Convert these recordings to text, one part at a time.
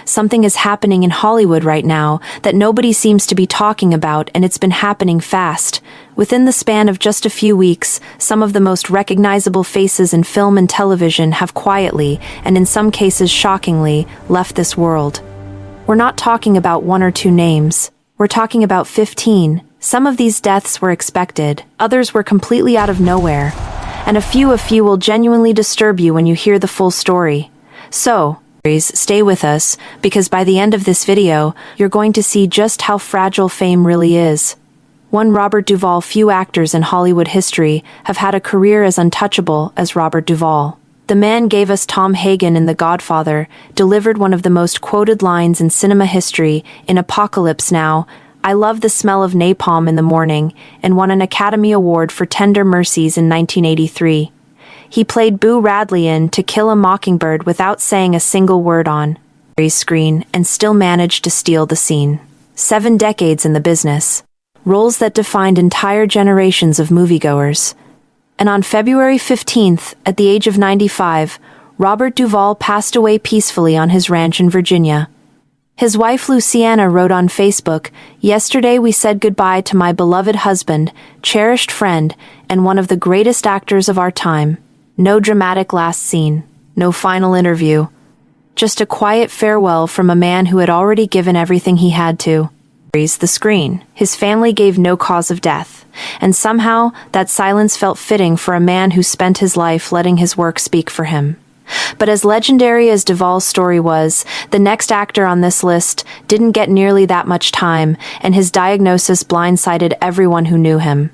Something is happening in Hollywood right now that nobody seems to be talking about, and it's been happening fast. Within the span of just a few weeks, some of the most recognizable faces in film and television have quietly, and in some cases shockingly, left this world. We're not talking about one or two names. We're talking about 15. Some of these deaths were expected, others were completely out of nowhere, and a few will genuinely disturb you when you hear the full story. So, stay with us, because by the end of this video, you're going to see just how fragile fame really is. One Robert Duvall. Few actors in Hollywood history have had a career as untouchable as Robert Duvall. The man gave us Tom Hagen in The Godfather, delivered one of the most quoted lines in cinema history in Apocalypse Now, "I love the smell of napalm in the morning," and won an Academy Award for Tender Mercies in 1983. He played Boo Radley in To Kill a Mockingbird without saying a single word on screen and still managed to steal the scene. 7 decades in the business. Roles that defined entire generations of moviegoers. And on February 15th, at the age of 95, Robert Duvall passed away peacefully on his ranch in Virginia. His wife Luciana wrote on Facebook, "Yesterday we said goodbye to my beloved husband, cherished friend, and one of the greatest actors of our time. No dramatic last scene, no final interview. Just a quiet farewell from a man who had already given everything he had to." The screen. His family gave no cause of death, and somehow that silence felt fitting for a man who spent his life letting his work speak for him. But as legendary as Duvall's story was, the next actor on this list didn't get nearly that much time, and his diagnosis blindsided everyone who knew him.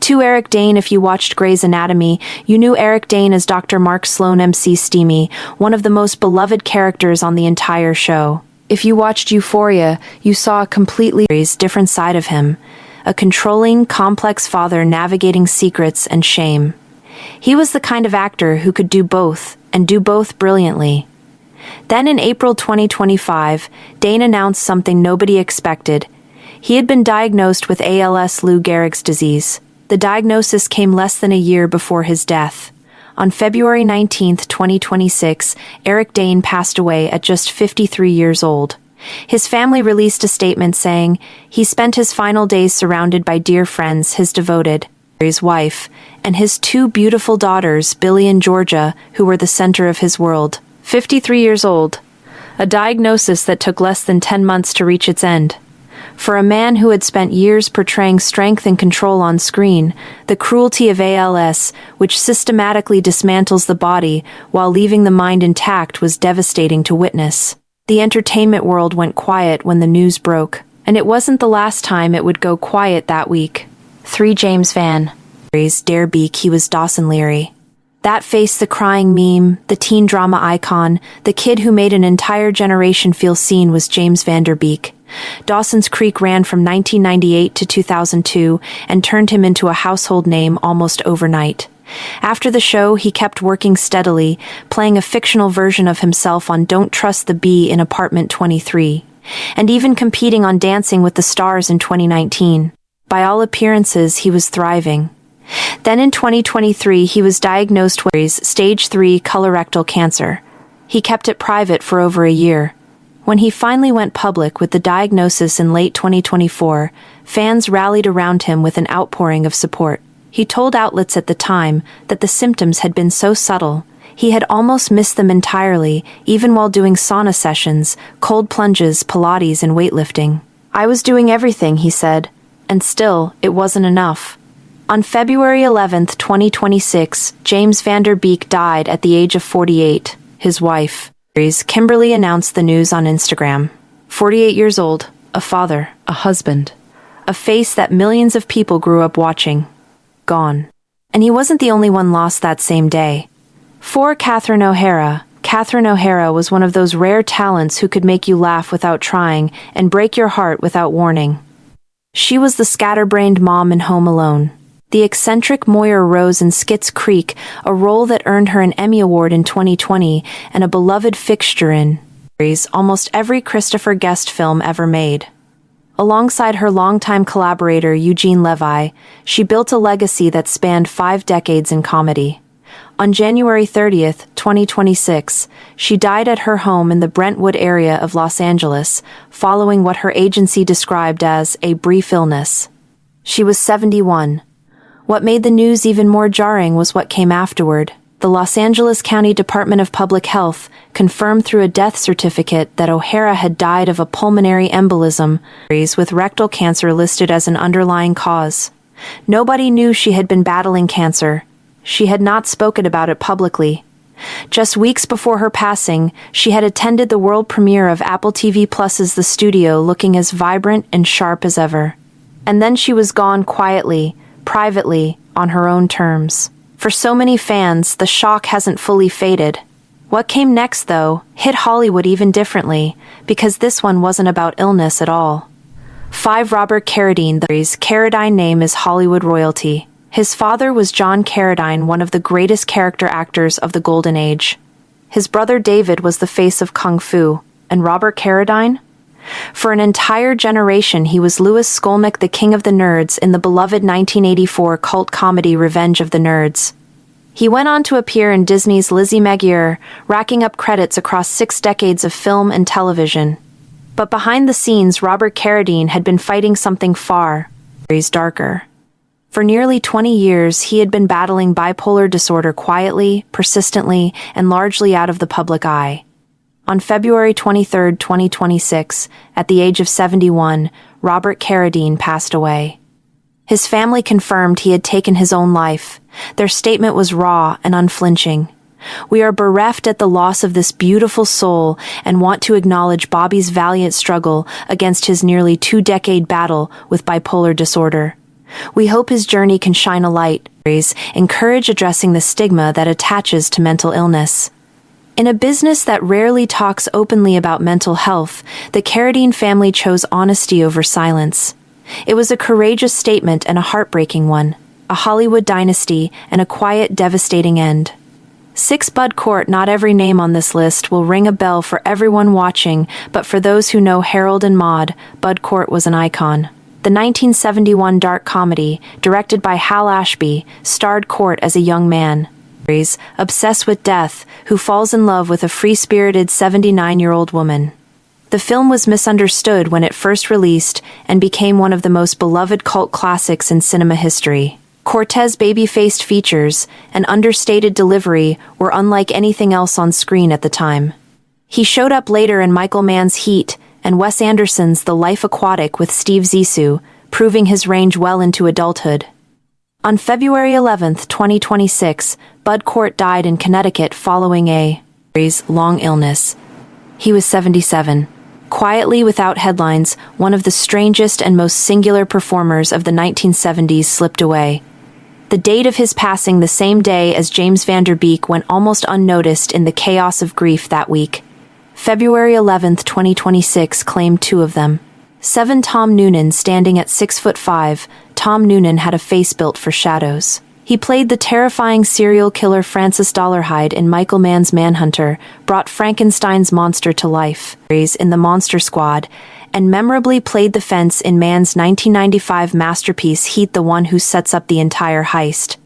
To Eric Dane. If you watched Grey's Anatomy, you knew Eric Dane as Dr. Mark Sloan McSteamy, one of the most beloved characters on the entire show. If you watched Euphoria, you saw a completely different side of him, a controlling, complex father navigating secrets and shame. He was the kind of actor who could do both, and do both brilliantly. Then in April 2025, Dane announced something nobody expected. He had been diagnosed with ALS Lou Gehrig's disease. The diagnosis came less than a year before his death. On February 19, 2026, Eric Dane passed away at just 53 years old. His family released a statement saying, "He spent his final days surrounded by dear friends, his devoted wife, and his 2 beautiful daughters, Billy and Georgia, who were the center of his world." 53 years old. A diagnosis that took less than 10 months to reach its end. For a man who had spent years portraying strength and control on screen, the cruelty of ALS, which systematically dismantles the body while leaving the mind intact, was devastating to witness. The entertainment world went quiet when the news broke, and it wasn't the last time it would go quiet that week. 3 James Van. Dare Beek. He was Dawson Leary. That face, the crying meme, the teen drama icon, the kid who made an entire generation feel seen, was James Van Der Beek. Dawson's Creek ran from 1998 to 2002 and turned him into a household name almost overnight. After the show, he kept working steadily, playing a fictional version of himself on Don't Trust the Bee in Apartment 23, and even competing on Dancing with the Stars in 2019. By all appearances, he was thriving. Then in 2023, he was diagnosed with stage 3 colorectal cancer. He kept it private for over a year. When he finally went public with the diagnosis in late 2024, fans rallied around him with an outpouring of support. He told outlets at the time that the symptoms had been so subtle, he had almost missed them entirely, even while doing sauna sessions, cold plunges, Pilates, and weightlifting. "I was doing everything," he said, and still, it wasn't enough. On February 11, 2026, James Van Der Beek died at the age of 48. His wife, Kimberly, announced the news on Instagram. 48 years old, a father, a husband, a face that millions of people grew up watching. Gone. And he wasn't the only one lost that same day. For Catherine O'Hara. Catherine O'Hara was one of those rare talents who could make you laugh without trying and break your heart without warning. She was the scatterbrained mom in Home Alone, the eccentric Moyer Rose in Schitt's Creek, a role that earned her an Emmy Award in 2020, and a beloved fixture in almost every Christopher Guest film ever made. Alongside her longtime collaborator Eugene Levy, she built a legacy that spanned 5 decades in comedy. On January 30th, 2026, she died at her home in the Brentwood area of Los Angeles, following what her agency described as a brief illness. She was 71. What made the news even more jarring was what came afterward. The Los Angeles County Department of Public Health confirmed through a death certificate that O'Hara had died of a pulmonary embolism, with rectal cancer listed as an underlying cause. Nobody knew she had been battling cancer. She had not spoken about it publicly. Just weeks before her passing, she had attended the world premiere of Apple TV Plus's The Studio, looking as vibrant and sharp as ever. And then she was gone quietly, privately, on her own terms. For so many fans, the shock hasn't fully faded. What came next, though, hit Hollywood even differently, because this one wasn't about illness at all. 5. Robert Carradine. The Carradine name is Hollywood royalty. His father was John Carradine, one of the greatest character actors of the Golden Age. His brother David was the face of Kung Fu, and Robert Carradine? For an entire generation, he was Louis Skolnick, the king of the nerds, in the beloved 1984 cult comedy Revenge of the Nerds. He went on to appear in Disney's Lizzie McGuire, racking up credits across 6 decades of film and television. But behind the scenes, Robert Carradine had been fighting something far darker. For nearly 20 years, he had been battling bipolar disorder quietly, persistently, and largely out of the public eye. On February 23, 2026, at the age of 71, Robert Carradine passed away. His family confirmed he had taken his own life. Their statement was raw and unflinching. "We are bereft at the loss of this beautiful soul and want to acknowledge Bobby's valiant struggle against his nearly 2-decade battle with bipolar disorder. We hope his journey can shine a light, encourage addressing the stigma that attaches to mental illness." In a business that rarely talks openly about mental health, the Carradine family chose honesty over silence. It was a courageous statement and a heartbreaking one, a Hollywood dynasty and a quiet, devastating end. 6. Bud Cort. Not every name on this list will ring a bell for everyone watching, but for those who know Harold and Maude, Bud Cort was an icon. The 1971 dark comedy, directed by Hal Ashby, starred Cort as a young man, obsessed with death, who falls in love with a free-spirited 79-year-old woman. The film was misunderstood when it first released and became one of the most beloved cult classics in cinema history. Cort's baby-faced features and understated delivery were unlike anything else on screen at the time. He showed up later in Michael Mann's Heat and Wes Anderson's The Life Aquatic with Steve Zissou, proving his range well into adulthood. On February 11, 2026, Bud Cort died in Connecticut following a long illness. He was 77. Quietly, without headlines, one of the strangest and most singular performers of the 1970s slipped away. The date of his passing, the same day as James Van Der Beek, went almost unnoticed in the chaos of grief that week. February 11, 2026 claimed 2 of them. 7. Tom Noonan. Standing at 6'5", Tom Noonan had a face built for shadows. He played the terrifying serial killer Francis Dollarhide in Michael Mann's Manhunter, brought Frankenstein's monster to life in The Monster Squad, and memorably played the fence in Mann's 1995 masterpiece Heat, the one who sets up the entire heist.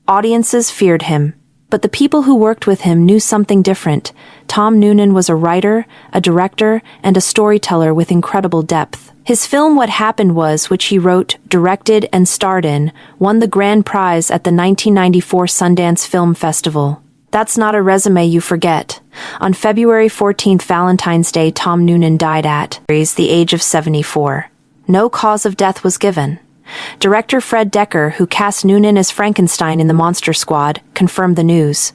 Audiences feared him, but the people who worked with him knew something different. Tom Noonan was a writer, a director, and a storyteller with incredible depth. His film What Happened Was, which he wrote, directed, and starred in, won the grand prize at the 1994 Sundance Film Festival. That's not a resume you forget. On February 14, Valentine's Day, Tom Noonan died at the age of 74. No cause of death was given. Director Fred Decker, who cast Noonan as Frankenstein in The Monster Squad, confirmed the news.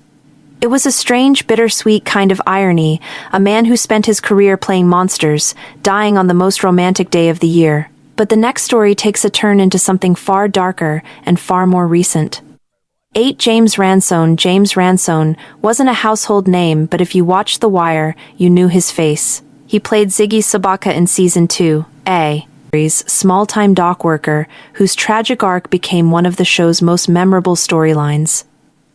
It was a strange, bittersweet kind of irony, a man who spent his career playing monsters, dying on the most romantic day of the year. But the next story takes a turn into something far darker and far more recent. 8. James Ransone. James Ransone wasn't a household name, but if you watched The Wire, you knew his face. He played Ziggy Sabaka in Season 2, small-time dock worker, whose tragic arc became one of the show's most memorable storylines.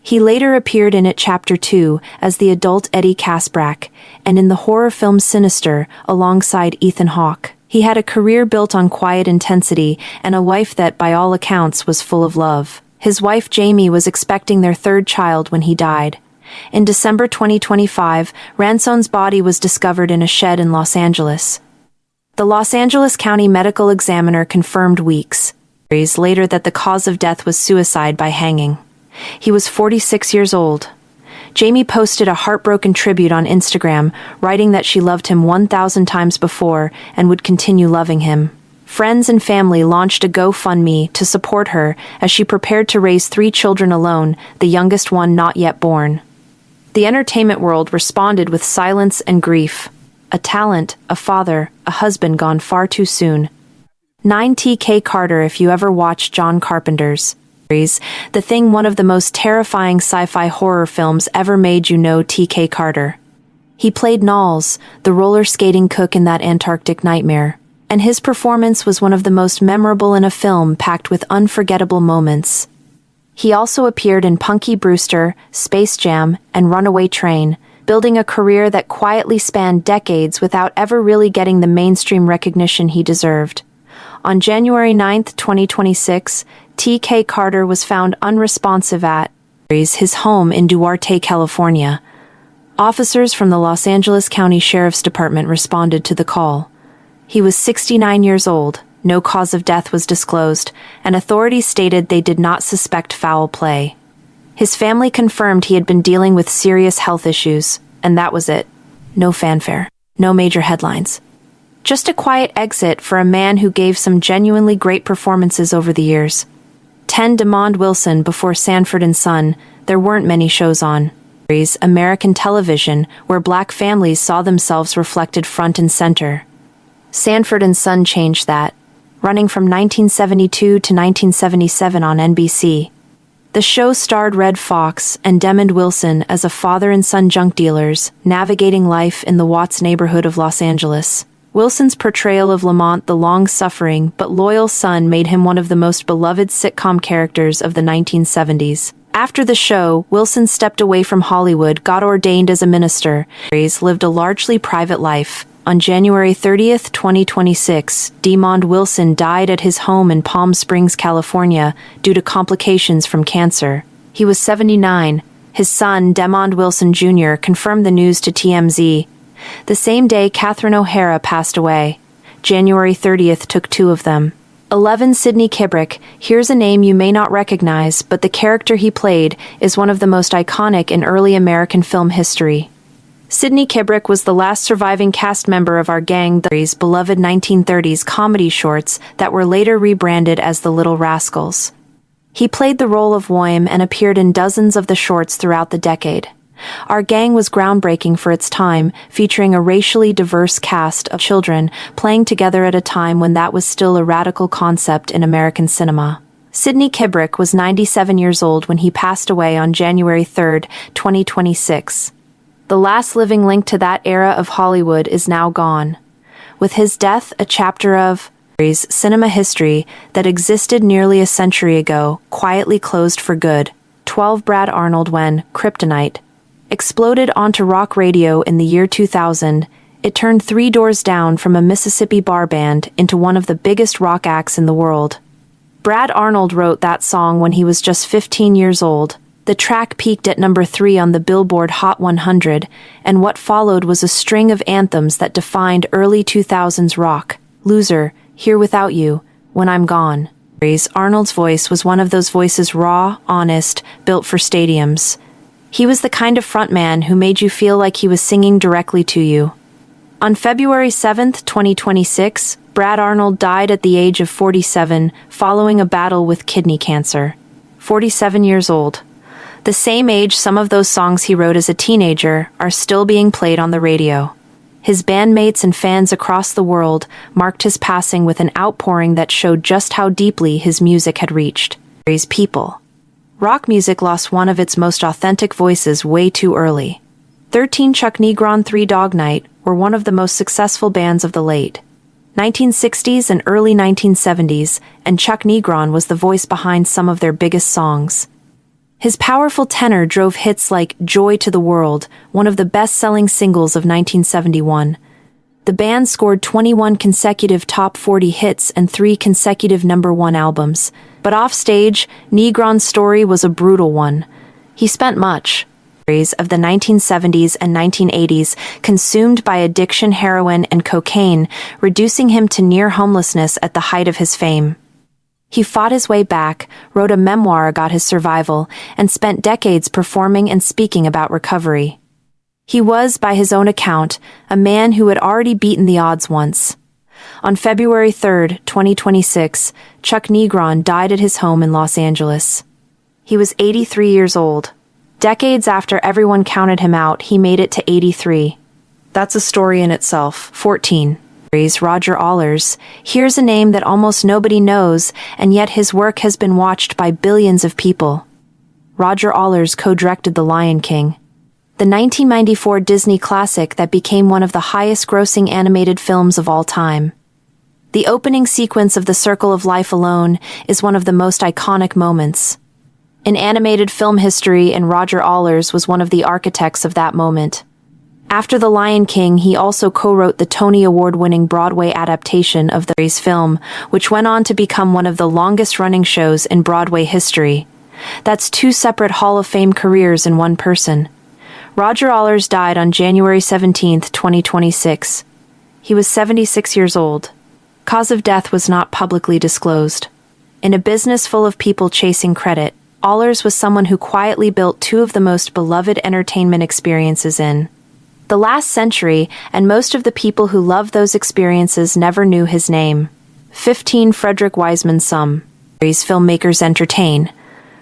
He later appeared in it Chapter 2 as the adult Eddie Casbrack, and in the horror film Sinister alongside Ethan Hawke. He had a career built on quiet intensity and a life that, by all accounts, was full of love. His wife Jamie was expecting their third child when he died. In December 2025, Ranson's body was discovered in a shed in Los Angeles. The Los Angeles County Medical Examiner confirmed weeks later that the cause of death was suicide by hanging. He was 46 years old. Jamie posted a heartbroken tribute on Instagram, writing that she loved him 1,000 times before and would continue loving him. Friends and family launched a GoFundMe to support her as she prepared to raise 3 children alone, the youngest one not yet born. The entertainment world responded with silence and grief. A talent, a father, a husband gone far too soon. 9 T.K. Carter. If you ever watched John Carpenter's The Thing, one of the most terrifying sci-fi horror films ever made, you know T.K. Carter. He played Knowles, the roller skating cook in that Antarctic nightmare, and his performance was one of the most memorable in a film packed with unforgettable moments. He also appeared in Punky Brewster, Space Jam, and Runaway Train, building a career that quietly spanned decades without ever really getting the mainstream recognition he deserved. On January 9, 2026, T.K. Carter was found unresponsive at his home in Duarte, California. Officers from the Los Angeles County Sheriff's Department responded to the call. He was 69 years old, no cause of death was disclosed, and authorities stated they did not suspect foul play. His family confirmed he had been dealing with serious health issues, and that was it. No fanfare, no major headlines. Just a quiet exit for a man who gave some genuinely great performances over the years. 10 DeMond Wilson. Before Sanford and Son, there weren't many shows on American television where black families saw themselves reflected front and center. Sanford and Son changed that, running from 1972 to 1977 on NBC. The show starred Red Fox and Demond Wilson as a father and son junk dealers navigating life in the Watts neighborhood of Los Angeles. Wilson's portrayal of Lamont, the long-suffering but loyal son, made him one of the most beloved sitcom characters of the 1970s. After the show, Wilson stepped away from Hollywood, got ordained as a minister, lived a largely private life. On January 30, 2026, DeMond Wilson died at his home in Palm Springs, California, due to complications from cancer. He was 79. His son, DeMond Wilson Jr., confirmed the news to TMZ. The same day, Catherine O'Hara passed away. January 30th took 2 of them. 11. Sidney Kibrick. Here's a name you may not recognize, but the character he played is one of the most iconic in early American film history. Sidney Kibrick was the last surviving cast member of Our Gang, the beloved 1930s comedy shorts that were later rebranded as The Little Rascals. He played the role of William and appeared in dozens of the shorts throughout the decade. Our Gang was groundbreaking for its time, featuring a racially diverse cast of children playing together at a time when that was still a radical concept in American cinema. Sidney Kibrick was 97 years old when he passed away on January 3, 2026. The last living link to that era of Hollywood is now gone. With his death, a chapter of cinema history that existed nearly a century ago quietly closed for good. 12. Brad Arnold. When Kryptonite exploded onto rock radio in the year 2000, it turned 3 doors down from a Mississippi bar band into one of the biggest rock acts in the world. Brad Arnold wrote that song when he was just 15 years old. The track peaked at number 3 on the Billboard Hot 100, and what followed was a string of anthems that defined early 2000s rock. Loser, Here Without You, When I'm Gone. Arnold's voice was one of those voices raw, honest, built for stadiums. He was the kind of frontman who made you feel like he was singing directly to you. On February 7, 2026, Brad Arnold died at the age of 47 following a battle with kidney cancer. 47 years old. The same age some of those songs he wrote as a teenager are still being played on the radio. His bandmates and fans across the world marked his passing with an outpouring that showed just how deeply his music had reached people. Rock music lost one of its most authentic voices way too early. 13. Chuck Negron. 3 Dog Night were one of the most successful bands of the late 1960s and early 1970s, and Chuck Negron was the voice behind some of their biggest songs. His powerful tenor drove hits like Joy to the World, one of the best-selling singles of 1971. The band scored 21 consecutive top 40 hits and 3 consecutive #1 albums. But offstage, Negron's story was a brutal one. He spent much of the 1970s and 1980s consumed by addiction, heroin, and cocaine, reducing him to near homelessness at the height of his fame. He fought his way back, wrote a memoir about his survival, and spent decades performing and speaking about recovery. He was, by his own account, a man who had already beaten the odds once. On February 3, 2026, Chuck Negron died at his home in Los Angeles. He was 83 years old. Decades after everyone counted him out, he made it to 83. That's a story in itself. 14. Roger Allers. Here's a name that almost nobody knows, and yet his work has been watched by billions of people. Roger Allers co-directed The Lion King, the 1994 Disney classic that became one of the highest-grossing animated films of all time. The opening sequence of The Circle of Life alone is one of the most iconic moments in animated film history, and Roger Allers was one of the architects of that moment. After The Lion King, he also co-wrote the Tony Award-winning Broadway adaptation of the film, which went on to become one of the longest-running shows in Broadway history. That's 2 separate Hall of Fame careers in one person. Roger Allers died on January 17, 2026. He was 76 years old. Cause of death was not publicly disclosed. In a business full of people chasing credit, Allers was someone who quietly built 2 of the most beloved entertainment experiences in the last century, and most of the people who loved those experiences never knew his name. 15. Frederick Wiseman. Some filmmakers entertain.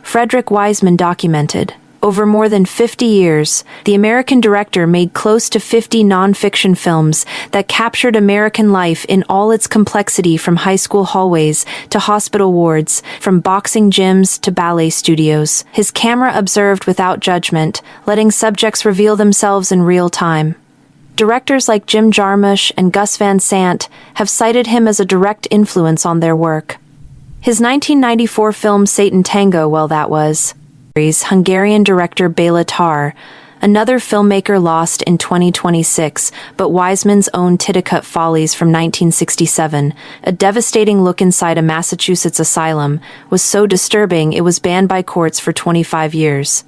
Frederick Wiseman documented. Over more than 50 years, the American director made close to 50 non-fiction films that captured American life in all its complexity, from high school hallways to hospital wards, from boxing gyms to ballet studios. His camera observed without judgment, letting subjects reveal themselves in real time. Directors like Jim Jarmusch and Gus Van Sant have cited him as a direct influence on their work. His 1994 film Satan Tango, well, that was Hungarian director Béla Tarr, another filmmaker lost in 2026, but Wiseman's own Titicut Follies from 1967, a devastating look inside a Massachusetts asylum, was so disturbing it was banned by courts for 25 years.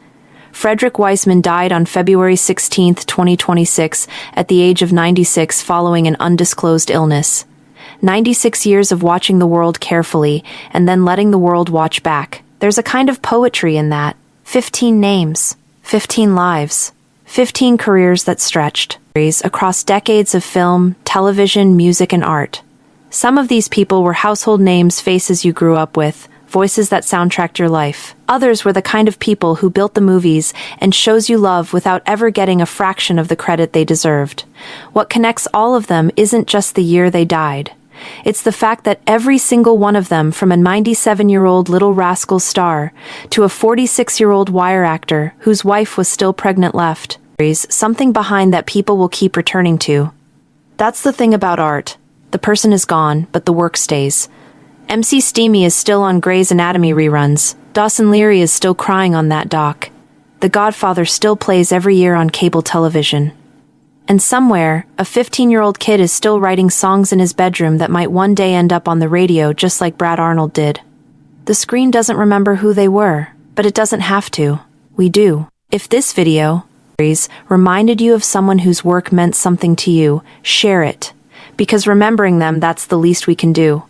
Frederick Wiseman died on February 16, 2026, at the age of 96 following an undisclosed illness. 96 years of watching the world carefully and then letting the world watch back. There's a kind of poetry in that. 15 names, 15 lives, 15 careers that stretched across decades of film, television, music, and art. Some of these people were household names, faces you grew up with, voices that soundtracked your life. Others were the kind of people who built the movies and shows you love without ever getting a fraction of the credit they deserved. What connects all of them isn't just the year they died. It's the fact that every single one of them, from a 97-year-old Little Rascals star to a 46-year-old wire actor whose wife was still pregnant, left something behind that people will keep returning to. That's the thing about art. The person is gone, but the work stays. McSteamy is still on Grey's Anatomy reruns. Dawson Leary is still crying on that doc. The Godfather still plays every year on cable television. And somewhere, a 15-year-old kid is still writing songs in his bedroom that might one day end up on the radio, just like Brad Arnold did. The screen doesn't remember who they were, but it doesn't have to. We do. If this video reminded you of someone whose work meant something to you, share it. Because remembering them, that's the least we can do.